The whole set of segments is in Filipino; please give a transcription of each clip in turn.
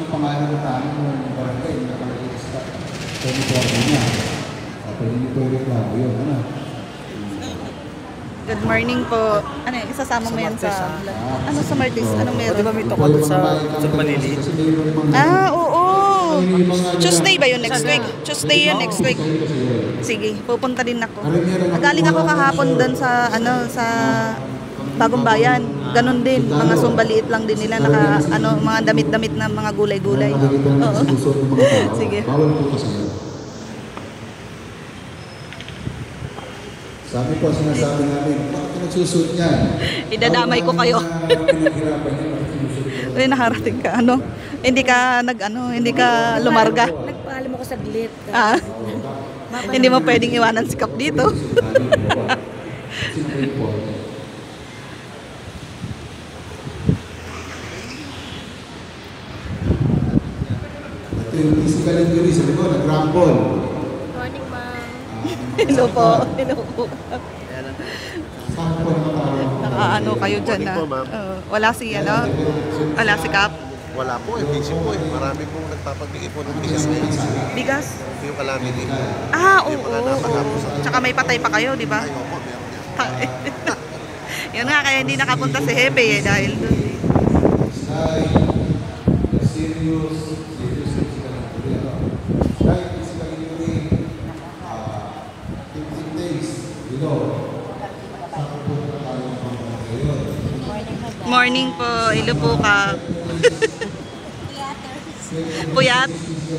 Pangalan ng tayo ng barangay na nakalagay sa uniforme niya. At uniforme lang yun, ano? Good morning po. Ano yun? Isasama mo yan sa... Ano sa Martis? Anong meron? Di ba may toko doon sa Manili? Ah, oo. Tuesday ba yun next week? Tuesday yun next week. Sige, pupunta din ako. Galing ako kahapon doon sa, ano, sa Bagong Bayan. Ganon din, mga sumbaliit lang din nila, naka, ano, mga damit-damit na mga gulay-gulay. Oo. Sige. Sabi po, sinasabi namin, bakit nagsusuot niyan? Idadamay ko kayo. Uy, nakarating ka, ano? Hindi ka hindi ka lumarga. Nagpaalam ako saglit. Ah. Hindi mo pwedeng iwanan si Kap dito. Ito yung physical injury, sabi ko, nag-rumble. Morning, ma'am. Hello po. Hello po. Saan po nakatawag? Nakaano kayo dyan na? Wala si, ano? Wala si Kap? Wala po, busy po eh. Marami pong nagpapagbigay po ng bigas ngayon. Bigas? Yung calamity. Ah, oo. Tsaka may patay pa kayo, di ba? Ay, opo, meron yan. Yun nga, kaya hindi nakapunta si Hepe eh, dahil doon. Serious physical injury. Right, physical injury. 15 days. Saan po tayo ngayon? Morning po, ilo po ka. Puyat.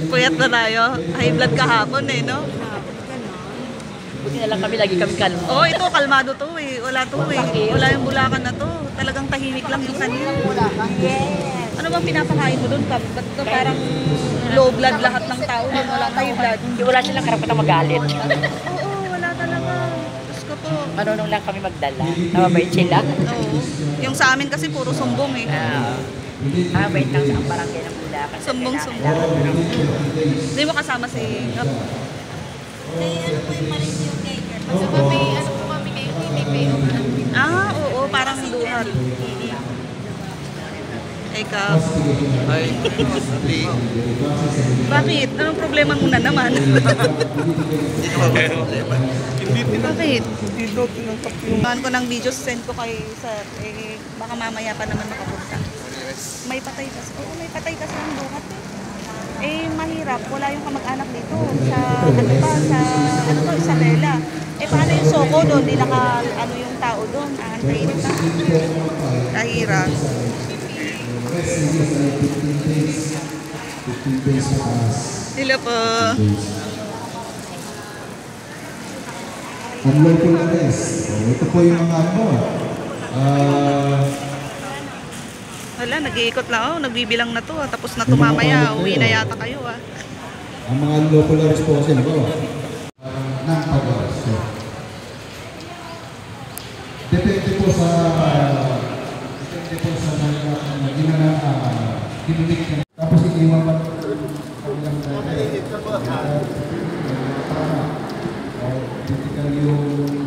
Puyat na tayo. High blood kahapon eh, no? Buti na lang kami, lagi kami kalma. Oo, ito, kalmado to eh. Wala to eh. Wala yung Bulacan na to. Talagang tahimik lang yung kanina. Yes. Ano bang pinapakain mo doon, Kap? Ba't to parang low blood lahat ng tao doon? Wala high blood. Wala silang karapatang magalit. Oo, wala talaga. Diyos ko po. Marunong lang kami magdala. Mabait sila. Oo. Yung sa amin kasi puro sumbong eh. Mabait lang sa ang barangay ng Bulacan. Sumbong-sumbong. Hindi mo kasama si Kap? Ah, oo, parang duhat. Ay, Kap. Ay, Bakit? Anong problema mo na naman? hindi naman may problema. Bakit? Tumahan ko ng video, send ko kay sir. Eh, baka mamaya pa naman makapunta. May patay kasi. Oo, may patay kasi ang duhat eh. Eh, mahirap. Wala yung kamag-anak dito. Sa, ano pa, sa, ano to, Isabela. Eh, paano yung Soko doon? Di naka, ano yung tao doon? Aantayin pa. Kahirap. 15 days pass. Hello po. Unlawful arrest. Ito po yung mga ano. Wala, nag-iikot lang. Oh, nagbibilang na to. Tapos na tumamaya. Uwi na yata kayo ah. Ang mga unlawful arrest po kasi, nako. Nang pag-arrest. Depende po sa ginulik niya. Tapos iniwan pa hanggang dati. Critical yung